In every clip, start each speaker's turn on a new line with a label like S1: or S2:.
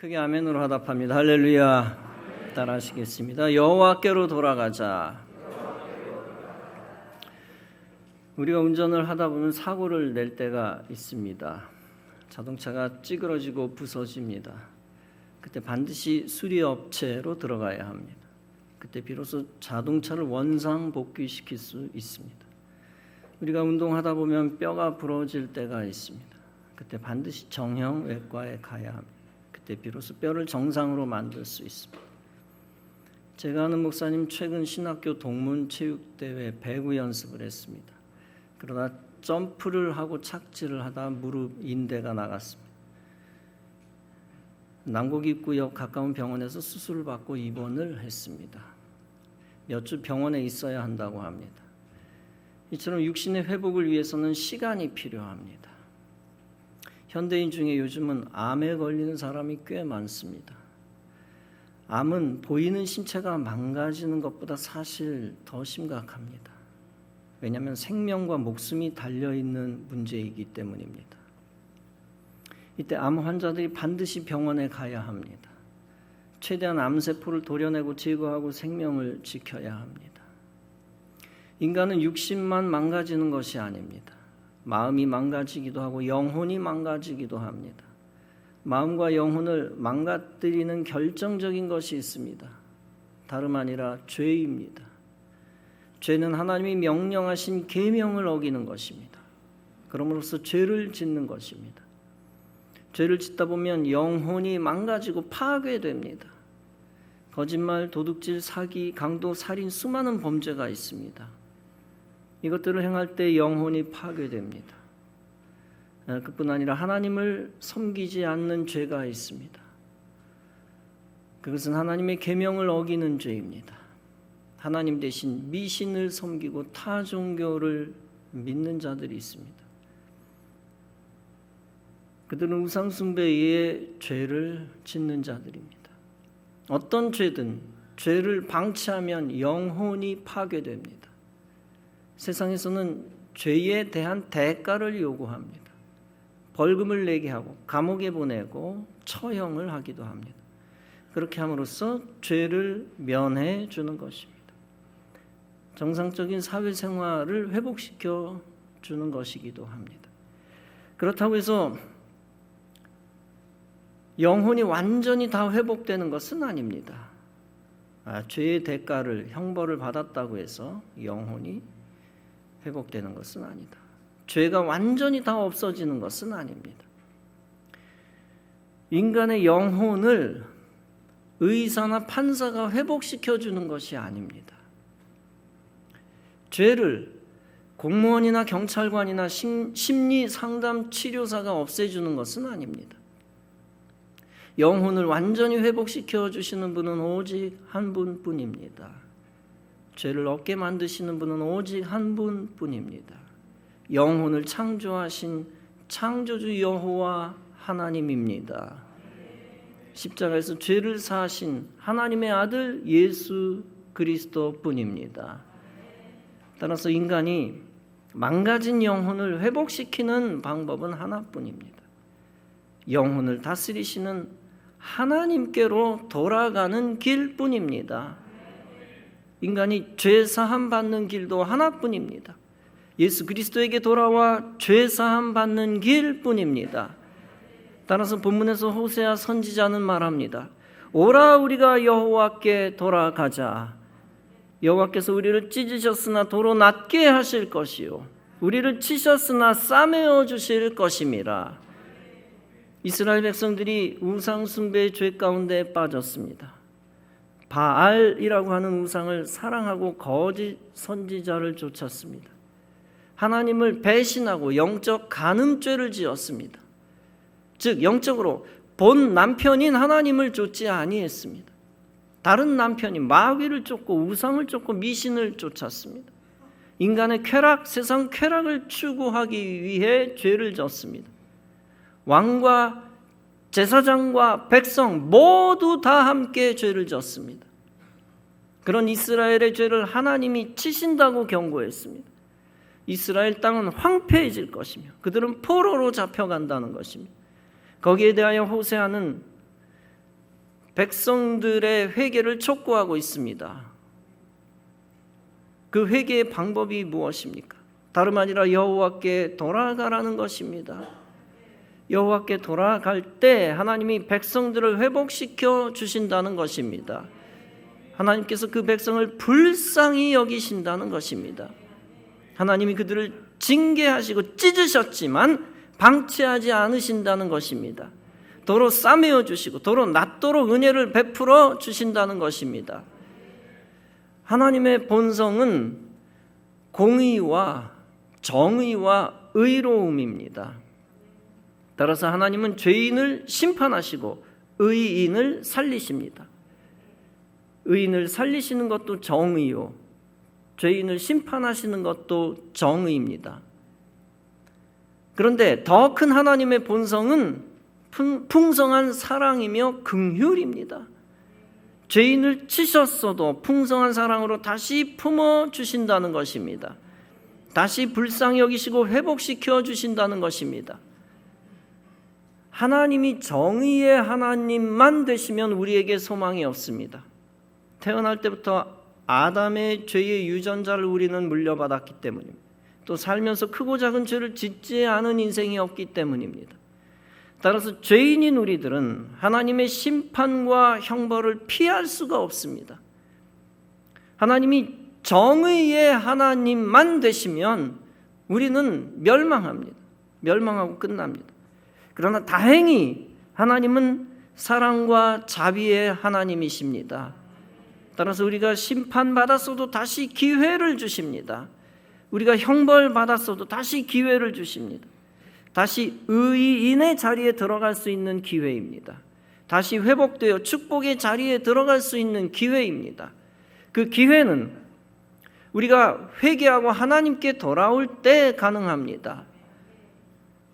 S1: 크게 아멘으로 화답합니다. 할렐루야. 따라하시겠습니다. 여호와께로 돌아가자. 우리가 운전을 하다 보면 사고를 낼 때가 있습니다. 자동차가 찌그러지고 부서집니다. 그때 반드시 수리업체로 들어가야 합니다. 그때 비로소 자동차를 원상복귀시킬 수 있습니다. 우리가 운동하다 보면 뼈가 부러질 때가 있습니다. 그때 반드시 정형외과에 가야 합니다. 그때 비로소 뼈를 정상으로 만들 수 있습니다. 제가 아는 목사님 최근 신학교 동문체육대회 배구 연습을 했습니다. 그러다 점프를 하고 착지를 하다 무릎 인대가 나갔습니다. 남곡입구역 가까운 병원에서 수술을 받고 입원을 했습니다. 몇 주 병원에 있어야 한다고 합니다. 이처럼 육신의 회복을 위해서는 시간이 필요합니다. 현대인 중에 요즘은 암에 걸리는 사람이 꽤 많습니다. 암은 보이는 신체가 망가지는 것보다 사실 더 심각합니다. 왜냐하면 생명과 목숨이 달려있는 문제이기 때문입니다. 이때 암 환자들이 반드시 병원에 가야 합니다. 최대한 암세포를 도려내고 제거하고 생명을 지켜야 합니다. 인간은 육신만 망가지는 것이 아닙니다. 마음이 망가지기도 하고 영혼이 망가지기도 합니다. 마음과 영혼을 망가뜨리는 결정적인 것이 있습니다. 다름 아니라 죄입니다. 죄는 하나님이 명령하신 계명을 어기는 것입니다. 그러므로서 죄를 짓는 것입니다. 죄를 짓다 보면 영혼이 망가지고 파괴됩니다. 거짓말, 도둑질, 사기, 강도, 살인, 수많은 범죄가 있습니다. 이것들을 행할 때 영혼이 파괴됩니다. 그뿐 아니라 하나님을 섬기지 않는 죄가 있습니다. 그것은 하나님의 계명을 어기는 죄입니다. 하나님 대신 미신을 섬기고 타 종교를 믿는 자들이 있습니다. 그들은 우상 숭배의 죄를 짓는 자들입니다. 어떤 죄든 죄를 방치하면 영혼이 파괴됩니다. 세상에서는 죄에 대한 대가를 요구합니다. 벌금을 내게 하고 감옥에 보내고 처형을 하기도 합니다. 그렇게 함으로써 죄를 면해 주는 것입니다. 정상적인 사회생활을 회복시켜 주는 것이기도 합니다. 그렇다고 해서 영혼이 완전히 다 회복되는 것은 아닙니다. 죄의 대가를, 형벌을 받았다고 해서 영혼이 회복되는 것은 아니다. 죄가 완전히 다 없어지는 것은 아닙니다. 인간의 영혼을 의사나 판사가 회복시켜 주는 것이 아닙니다. 죄를 공무원이나 경찰관이나 심리 상담 치료사가 없애주는 것은 아닙니다. 영혼을 완전히 회복시켜 주시는 분은 오직 한 분뿐입니다. 죄를 없게 만드시는 분은 오직 한 분뿐입니다. 영혼을 창조하신 창조주 여호와 하나님입니다. 십자가에서 죄를 사하신 하나님의 아들 예수 그리스도뿐입니다. 따라서 인간이 망가진 영혼을 회복시키는 방법은 하나뿐입니다. 영혼을 다스리시는 하나님께로 돌아가는 길뿐입니다. 인간이 죄 사함 받는 길도 하나뿐입니다. 예수 그리스도에게 돌아와 죄 사함 받는 길뿐입니다. 따라서 본문에서 호세아 선지자는 말합니다. 오라 우리가 여호와께 돌아가자. 여호와께서 우리를 찢으셨으나 도로 낫게 하실 것이요 우리를 치셨으나 싸매어 주실 것임이라. 이스라엘 백성들이 우상 숭배의 죄 가운데 빠졌습니다. 바알이라고 하는 우상을 사랑하고 거짓 선지자를 쫓았습니다. 하나님을 배신하고 영적 간음죄를 지었습니다. 즉 영적으로 본 남편인 하나님을 쫓지 아니했습니다. 다른 남편인 마귀를 쫓고 우상을 쫓고 미신을 쫓았습니다. 인간의 쾌락, 세상 쾌락을 추구하기 위해 죄를 졌습니다. 왕과 제사장과 백성 모두 다 함께 죄를 졌습니다. 그런 이스라엘의 죄를 하나님이 치신다고 경고했습니다. 이스라엘 땅은 황폐해질 것이며 그들은 포로로 잡혀간다는 것입니다. 거기에 대하여 호세아는 백성들의 회개를 촉구하고 있습니다. 그 회개의 방법이 무엇입니까? 다름 아니라 여호와께 돌아가라는 것입니다. 여호와께 돌아갈 때 하나님이 백성들을 회복시켜 주신다는 것입니다. 하나님께서 그 백성을 불쌍히 여기신다는 것입니다. 하나님이 그들을 징계하시고 찢으셨지만 방치하지 않으신다는 것입니다. 도로 싸매어 주시고 도로 낮도록 은혜를 베풀어 주신다는 것입니다. 하나님의 본성은 공의와 정의와 의로움입니다. 따라서 하나님은 죄인을 심판하시고 의인을 살리십니다. 의인을 살리시는 것도 정의요, 죄인을 심판하시는 것도 정의입니다. 그런데 더 큰 하나님의 본성은 풍성한 사랑이며 긍휼입니다. 죄인을 치셨어도 풍성한 사랑으로 다시 품어주신다는 것입니다. 다시 불쌍히 여기시고 회복시켜 주신다는 것입니다. 하나님이 정의의 하나님만 되시면 우리에게 소망이 없습니다. 태어날 때부터 아담의 죄의 유전자를 우리는 물려받았기 때문입니다. 또 살면서 크고 작은 죄를 짓지 않은 인생이 없기 때문입니다. 따라서 죄인인 우리들은 하나님의 심판과 형벌을 피할 수가 없습니다. 하나님이 정의의 하나님만 되시면 우리는 멸망합니다. 멸망하고 끝납니다. 그러나 다행히 하나님은 사랑과 자비의 하나님이십니다. 따라서 우리가 심판받았어도 다시 기회를 주십니다. 우리가 형벌받았어도 다시 기회를 주십니다. 다시 의인의 자리에 들어갈 수 있는 기회입니다. 다시 회복되어 축복의 자리에 들어갈 수 있는 기회입니다. 그 기회는 우리가 회개하고 하나님께 돌아올 때 가능합니다.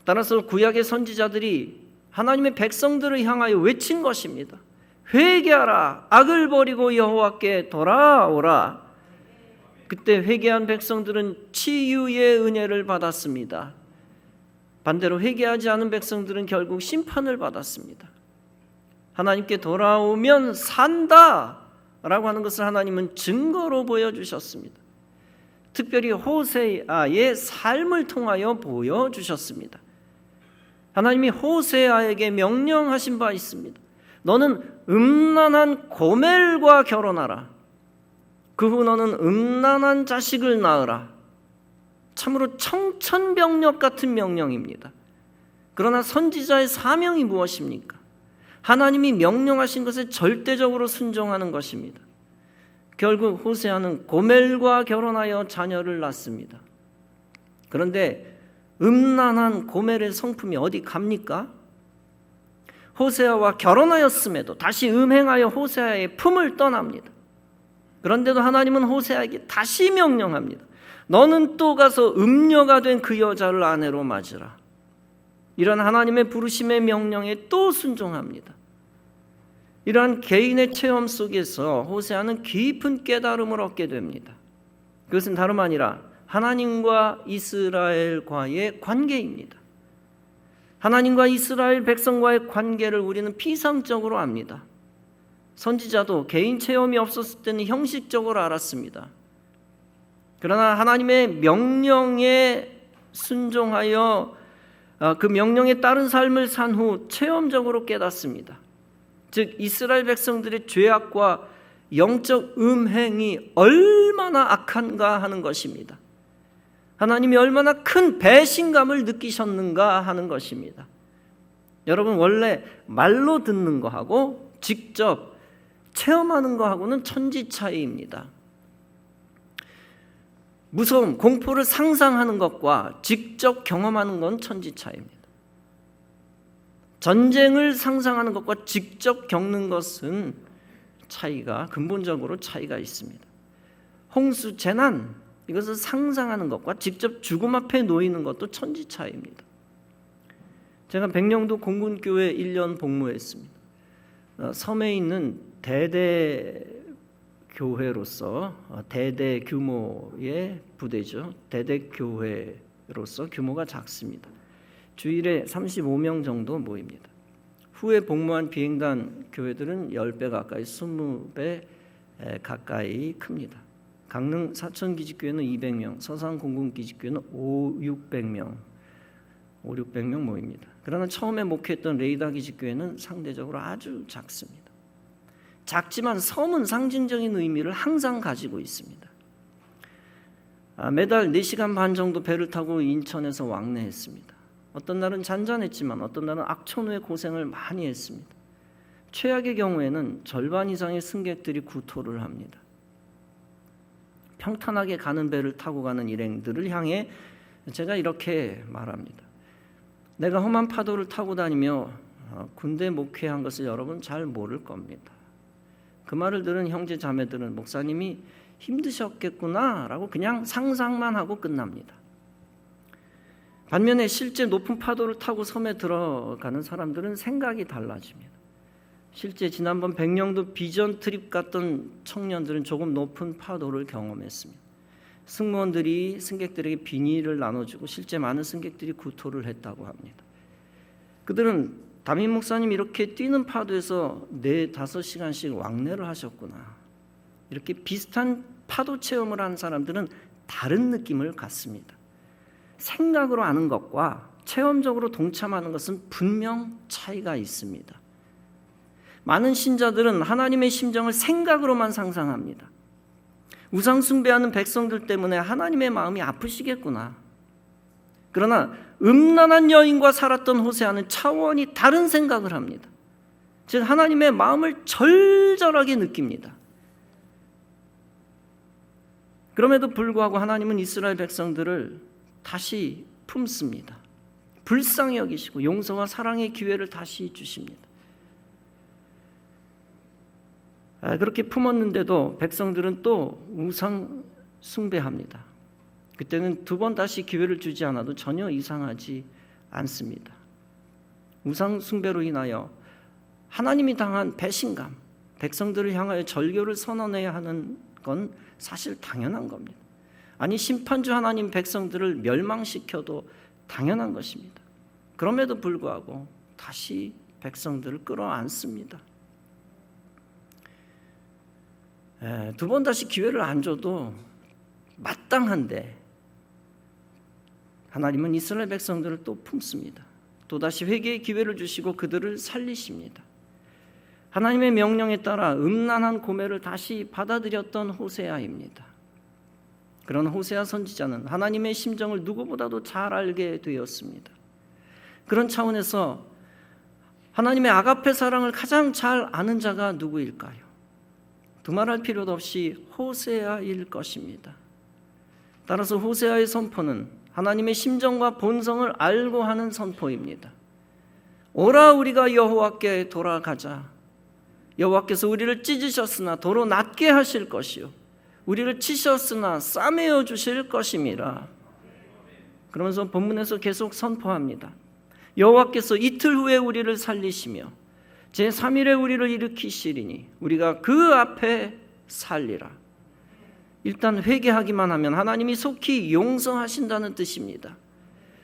S1: 따라서 구약의 선지자들이 하나님의 백성들을 향하여 외친 것입니다. 회개하라, 악을 버리고 여호와께 돌아오라. 그때 회개한 백성들은 치유의 은혜를 받았습니다. 반대로 회개하지 않은 백성들은 결국 심판을 받았습니다. 하나님께 돌아오면 산다라고 하는 것을 하나님은 증거로 보여주셨습니다. 특별히 호세아의 삶을 통하여 보여주셨습니다. 하나님이 호세아에게 명령하신 바 있습니다. 너는 음란한 고멜과 결혼하라. 그 후 너는 음란한 자식을 낳으라. 참으로 청천벽력 같은 명령입니다. 그러나 선지자의 사명이 무엇입니까? 하나님이 명령하신 것에 절대적으로 순종하는 것입니다. 결국 호세아는 고멜과 결혼하여 자녀를 낳습니다. 그런데 음란한 고멜의 성품이 어디 갑니까? 호세아와 결혼하였음에도 다시 음행하여 호세아의 품을 떠납니다. 그런데도 하나님은 호세아에게 다시 명령합니다. 너는 또 가서 음녀가 된 그 여자를 아내로 맞으라. 이런 하나님의 부르심의 명령에 또 순종합니다. 이러한 개인의 체험 속에서 호세아는 깊은 깨달음을 얻게 됩니다. 그것은 다름 아니라 하나님과 이스라엘과의 관계입니다. 하나님과 이스라엘 백성과의 관계를 우리는 피상적으로 압니다. 선지자도 개인 체험이 없었을 때는 형식적으로 알았습니다. 그러나 하나님의 명령에 순종하여 그 명령에 따른 삶을 산 후 체험적으로 깨닫습니다. 즉 이스라엘 백성들의 죄악과 영적 음행이 얼마나 악한가 하는 것입니다. 하나님이 얼마나 큰 배신감을 느끼셨는가 하는 것입니다. 여러분, 원래 말로 듣는 거하고 직접 체험하는 거하고는 천지 차이입니다. 무서움, 공포를 상상하는 것과 직접 경험하는 건 천지 차이입니다. 전쟁을 상상하는 것과 직접 겪는 것은 근본적으로 차이가 있습니다. 홍수, 재난, 이것을 상상하는 것과 직접 죽음 앞에 놓이는 것도 천지 차이입니다. 제가 백령도 공군교회 1년 복무했습니다. 섬에 있는 대대 교회로서 대대 규모의 부대죠. 대대 교회로서 규모가 작습니다. 주일에 35명 정도 모입니다. 후에 복무한 비행단 교회들은 10배 가까이 20배 가까이 큽니다. 강릉 사천기지교회는 200명, 서산 공군기지교회는 600명 모입니다. 그러나 처음에 목회했던 레이다 기지교회는 상대적으로 아주 작습니다. 작지만 섬은 상징적인 의미를 항상 가지고 있습니다. 매달 4시간 반 정도 배를 타고 인천에서 왕래했습니다. 어떤 날은 잔잔했지만 어떤 날은 악천후의 고생을 많이 했습니다. 최악의 경우에는 절반 이상의 승객들이 구토를 합니다. 평탄하게 가는 배를 타고 가는 일행들을 향해 제가 이렇게 말합니다. 내가 험한 파도를 타고 다니며 군대 목회한 것을 여러분 잘 모를 겁니다. 그 말을 들은 형제 자매들은 목사님이 힘드셨겠구나 라고 그냥 상상만 하고 끝납니다. 반면에 실제 높은 파도를 타고 섬에 들어가는 사람들은 생각이 달라집니다. 실제 지난번 백령도 비전 트립 갔던 청년들은 조금 높은 파도를 경험했습니다. 승무원들이 승객들에게 비닐을 나눠주고 실제 많은 승객들이 구토를 했다고 합니다. 그들은 담임 목사님 이렇게 뛰는 파도에서 4-5시간씩 왕래를 하셨구나. 이렇게 비슷한 파도 체험을 한 사람들은 다른 느낌을 갖습니다. 생각으로 아는 것과 체험적으로 동참하는 것은 분명 차이가 있습니다. 많은 신자들은 하나님의 심정을 생각으로만 상상합니다. 우상 숭배하는 백성들 때문에 하나님의 마음이 아프시겠구나. 그러나 음란한 여인과 살았던 호세아는 차원이 다른 생각을 합니다. 즉 하나님의 마음을 절절하게 느낍니다. 그럼에도 불구하고 하나님은 이스라엘 백성들을 다시 품습니다. 불쌍히 여기시고 용서와 사랑의 기회를 다시 주십니다. 그렇게 품었는데도 백성들은 또 우상 숭배합니다. 그때는 2번 다시 기회를 주지 않아도 전혀 이상하지 않습니다. 우상 숭배로 인하여 하나님이 당한 배신감, 백성들을 향하여 절교를 선언해야 하는 건 사실 당연한 겁니다. 아니 심판주 하나님 백성들을 멸망시켜도 당연한 것입니다. 그럼에도 불구하고 다시 백성들을 끌어안습니다. 2번 다시 기회를 안 줘도 마땅한데 하나님은 이스라엘 백성들을 또 품습니다. 또다시 회개의 기회를 주시고 그들을 살리십니다. 하나님의 명령에 따라 음란한 고매를 다시 받아들였던 호세아입니다. 그런 호세아 선지자는 하나님의 심정을 누구보다도 잘 알게 되었습니다. 그런 차원에서 하나님의 아가페 사랑을 가장 잘 아는 자가 누구일까요? 두말할 필요도 없이 호세아일 것입니다. 따라서 호세아의 선포는 하나님의 심정과 본성을 알고 하는 선포입니다. 오라 우리가 여호와께 돌아가자. 여호와께서 우리를 찢으셨으나 도로 낮게 하실 것이요 우리를 치셨으나 싸매어 주실 것임이라. 그러면서 본문에서 계속 선포합니다. 여호와께서 이틀 후에 우리를 살리시며 제3일에 우리를 일으키시리니 우리가 그 앞에 살리라. 일단 회개하기만 하면 하나님이 속히 용서하신다는 뜻입니다.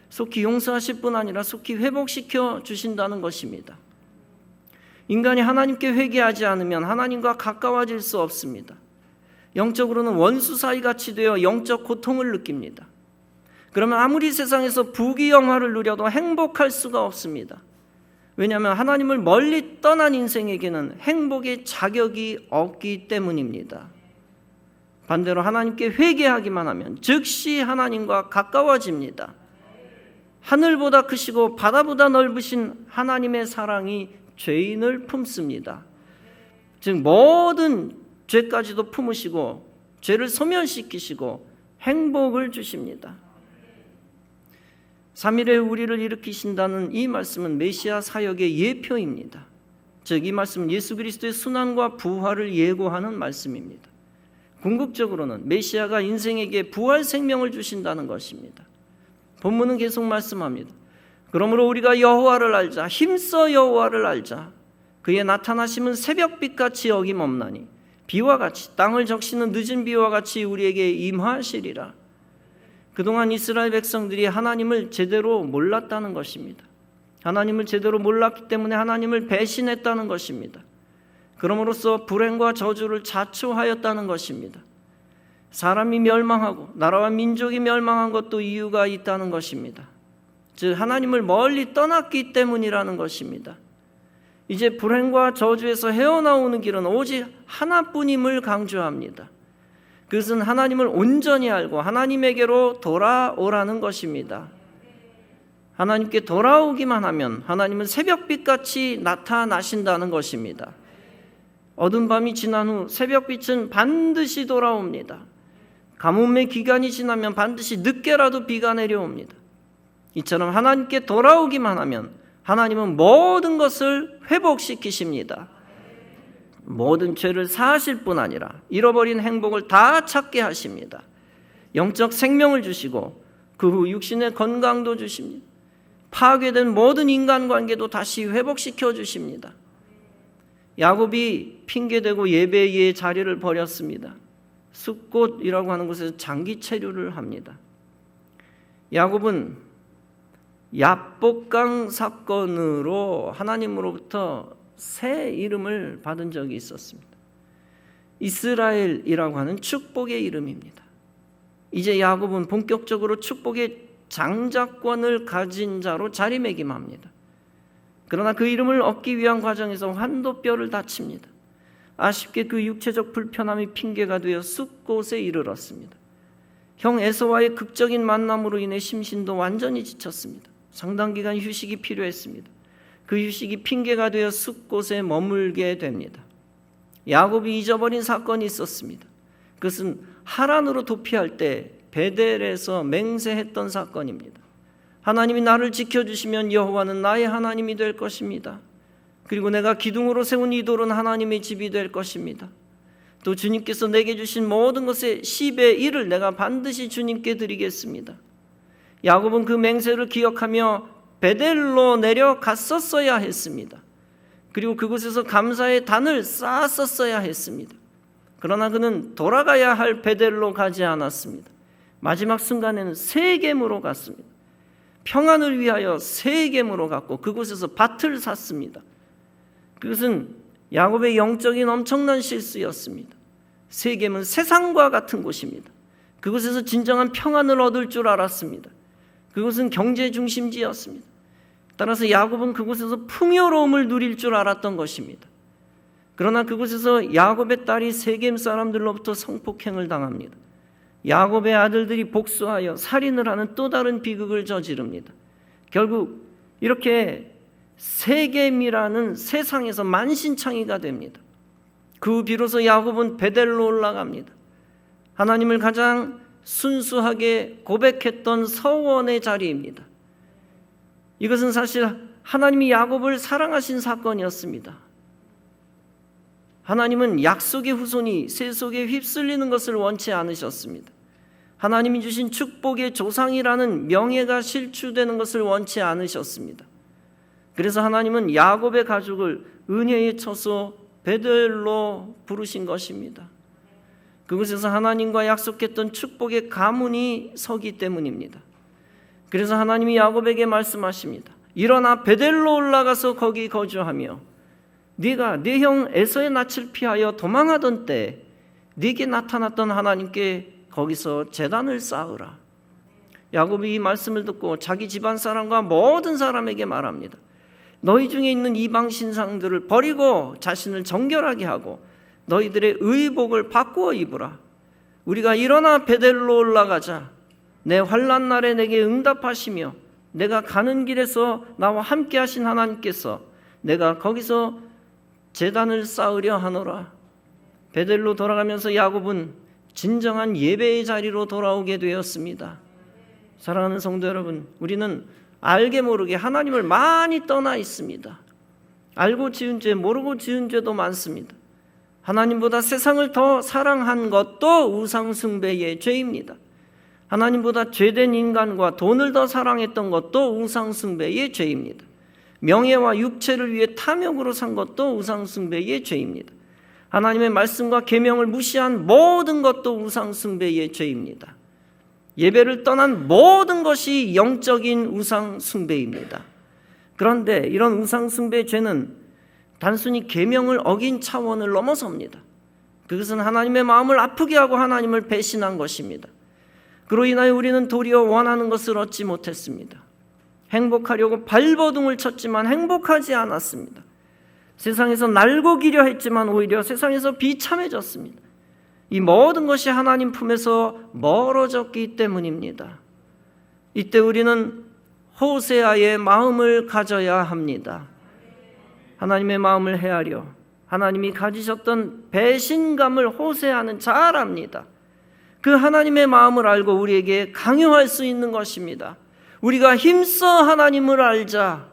S1: 속히 용서하실 뿐 아니라 속히 회복시켜 주신다는 것입니다. 인간이 하나님께 회개하지 않으면 하나님과 가까워질 수 없습니다. 영적으로는 원수 사이같이 되어 영적 고통을 느낍니다. 그러면 아무리 세상에서 부귀영화를 누려도 행복할 수가 없습니다. 왜냐하면 하나님을 멀리 떠난 인생에게는 행복의 자격이 없기 때문입니다. 반대로 하나님께 회개하기만 하면 즉시 하나님과 가까워집니다. 하늘보다 크시고 바다보다 넓으신 하나님의 사랑이 죄인을 품습니다. 즉 모든 죄까지도 품으시고 죄를 소멸시키시고 행복을 주십니다. 3일에 우리를 일으키신다는 이 말씀은 메시아 사역의 예표입니다. 즉 이 말씀은 예수 그리스도의 순환과 부활을 예고하는 말씀입니다. 궁극적으로는 메시아가 인생에게 부활 생명을 주신다는 것입니다. 본문은 계속 말씀합니다. 그러므로 우리가 여호와를 알자. 힘써 여호와를 알자. 그의 나타나심은 새벽빛같이 어김없나니 비와 같이 땅을 적시는 늦은 비와 같이 우리에게 임하시리라. 그동안 이스라엘 백성들이 하나님을 제대로 몰랐다는 것입니다. 하나님을 제대로 몰랐기 때문에 하나님을 배신했다는 것입니다. 그럼으로써 불행과 저주를 자초하였다는 것입니다. 사람이 멸망하고 나라와 민족이 멸망한 것도 이유가 있다는 것입니다. 즉 하나님을 멀리 떠났기 때문이라는 것입니다. 이제 불행과 저주에서 헤어나오는 길은 오직 하나뿐임을 강조합니다. 그것은 하나님을 온전히 알고 하나님에게로 돌아오라는 것입니다. 하나님께 돌아오기만 하면 하나님은 새벽빛같이 나타나신다는 것입니다. 어두운 밤이 지난 후 새벽빛은 반드시 돌아옵니다. 가뭄의 기간이 지나면 반드시 늦게라도 비가 내려옵니다. 이처럼 하나님께 돌아오기만 하면 하나님은 모든 것을 회복시키십니다. 모든 죄를 사하실 뿐 아니라 잃어버린 행복을 다 찾게 하십니다. 영적 생명을 주시고 그 후 육신의 건강도 주십니다. 파괴된 모든 인간관계도 다시 회복시켜 주십니다. 야곱이 핑계대고 예배의 자리를 버렸습니다. 숫꽃이라고 하는 곳에서 장기 체류를 합니다. 야곱은 야복강 사건으로 하나님으로부터 새 이름을 받은 적이 있었습니다. 이스라엘이라고 하는 축복의 이름입니다. 이제 야곱은 본격적으로 축복의 장자권을 가진 자로 자리매김합니다. 그러나 그 이름을 얻기 위한 과정에서 환도뼈를 다칩니다. 아쉽게 그 육체적 불편함이 핑계가 되어 숫곳에 이르렀습니다. 형 에서와의 극적인 만남으로 인해 심신도 완전히 지쳤습니다. 상당 기간 휴식이 필요했습니다. 그 휴식이 핑계가 되어 숫곳에 머물게 됩니다. 야곱이 잊어버린 사건이 있었습니다. 그것은 하란으로 도피할 때 베델에서 맹세했던 사건입니다. 하나님이 나를 지켜주시면 여호와는 나의 하나님이 될 것입니다. 그리고 내가 기둥으로 세운 이 돌은 하나님의 집이 될 것입니다. 또 주님께서 내게 주신 모든 것의 10의 1을 내가 반드시 주님께 드리겠습니다. 야곱은 그 맹세를 기억하며 베델로 내려갔었어야 했습니다. 그리고 그곳에서 감사의 단을 쌓았었어야 했습니다. 그러나 그는 돌아가야 할 베델로 가지 않았습니다. 마지막 순간에는 세겜으로 갔습니다. 평안을 위하여 세겜으로 갔고 그곳에서 밭을 샀습니다. 그것은 야곱의 영적인 엄청난 실수였습니다. 세겜은 세상과 같은 곳입니다. 그곳에서 진정한 평안을 얻을 줄 알았습니다. 그곳은 경제 중심지였습니다. 따라서 야곱은 그곳에서 풍요로움을 누릴 줄 알았던 것입니다. 그러나 그곳에서 야곱의 딸이 세겜 사람들로부터 성폭행을 당합니다. 야곱의 아들들이 복수하여 살인을 하는 또 다른 비극을 저지릅니다. 결국 이렇게 세겜이라는 세상에서 만신창이가 됩니다. 그 비로소 야곱은 베델로 올라갑니다. 하나님을 가장 순수하게 고백했던 서원의 자리입니다. 이것은 사실 하나님이 야곱을 사랑하신 사건이었습니다. 하나님은 약속의 후손이 세속에 휩쓸리는 것을 원치 않으셨습니다. 하나님이 주신 축복의 조상이라는 명예가 실추되는 것을 원치 않으셨습니다. 그래서 하나님은 야곱의 가족을 은혜의 처소 베델로 부르신 것입니다. 그곳에서 하나님과 약속했던 축복의 가문이 서기 때문입니다. 그래서 하나님이 야곱에게 말씀하십니다. 일어나 베델로 올라가서 거기 거주하며 네가 네 형 에서의 낯을 피하여 도망하던 때 네게 나타났던 하나님께 거기서 제단을 쌓으라. 야곱이 이 말씀을 듣고 자기 집안 사람과 모든 사람에게 말합니다. 너희 중에 있는 이방 신상들을 버리고 자신을 정결하게 하고 너희들의 의복을 바꾸어 입으라. 우리가 일어나 베델로 올라가자. 내 환난 날에 내게 응답하시며 내가 가는 길에서 나와 함께 하신 하나님께서 내가 거기서 제단을 쌓으려 하노라. 베델로 돌아가면서 야곱은 진정한 예배의 자리로 돌아오게 되었습니다. 사랑하는 성도 여러분, 우리는 알게 모르게 하나님을 많이 떠나 있습니다. 알고 지은 죄, 모르고 지은 죄도 많습니다. 하나님보다 세상을 더 사랑한 것도 우상 숭배의 죄입니다. 하나님보다 죄된 인간과 돈을 더 사랑했던 것도 우상 숭배의 죄입니다. 명예와 육체를 위해 탐욕으로 산 것도 우상 숭배의 죄입니다. 하나님의 말씀과 계명을 무시한 모든 것도 우상 숭배의 죄입니다. 예배를 떠난 모든 것이 영적인 우상 숭배입니다. 그런데 이런 우상숭배의 죄는 단순히 계명을 어긴 차원을 넘어섭니다. 그것은 하나님의 마음을 아프게 하고 하나님을 배신한 것입니다. 그로 인하여 우리는 도리어 원하는 것을 얻지 못했습니다. 행복하려고 발버둥을 쳤지만 행복하지 않았습니다. 세상에서 날고 기려 했지만 오히려 세상에서 비참해졌습니다. 이 모든 것이 하나님 품에서 멀어졌기 때문입니다. 이때 우리는 호세아의 마음을 가져야 합니다. 하나님의 마음을 헤아려 하나님이 가지셨던 배신감을 호세아는 잘 압니다. 그 하나님의 마음을 알고 우리에게 강요할 수 있는 것입니다. 우리가 힘써 하나님을 알자,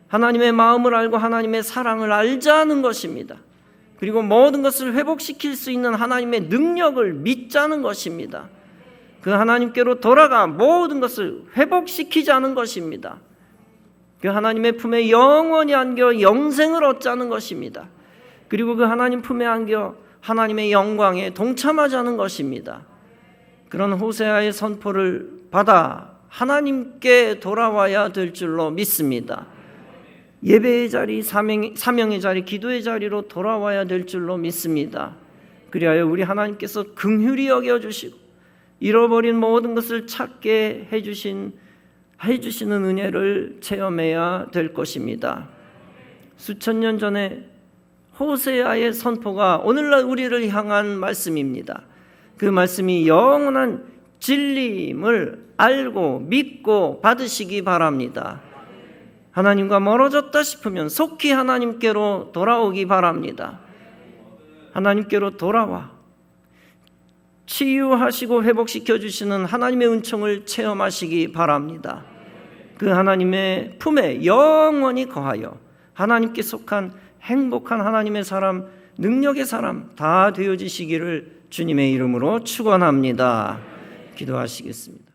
S1: 하나님의 마음을 알고 하나님의 사랑을 알자는 것입니다. 그리고 모든 것을 회복시킬 수 있는 하나님의 능력을 믿자는 것입니다. 그 하나님께로 돌아가 모든 것을 회복시키자는 것입니다. 그 하나님의 품에 영원히 안겨 영생을 얻자는 것입니다. 그리고 그 하나님 품에 안겨 하나님의 영광에 동참하자는 것입니다. 그런 호세아의 선포를 받아 하나님께 돌아와야 될 줄로 믿습니다. 예배의 자리, 사명의 자리, 기도의 자리로 돌아와야 될 줄로 믿습니다. 그리하여 우리 하나님께서 긍휼히 여겨주시고 잃어버린 모든 것을 찾게 해주시는 은혜를 체험해야 될 것입니다. 수천 년 전에 호세아의 선포가 오늘날 우리를 향한 말씀입니다. 그 말씀이 영원한 진리임을 알고 믿고 받으시기 바랍니다. 하나님과 멀어졌다 싶으면 속히 하나님께로 돌아오기 바랍니다. 하나님께로 돌아와 치유하시고 회복시켜 주시는 하나님의 은총을 체험하시기 바랍니다. 그 하나님의 품에 영원히 거하여 하나님께 속한 행복한 하나님의 사람, 능력의 사람 다 되어지시기를 주님의 이름으로 축원합니다. 기도하시겠습니다.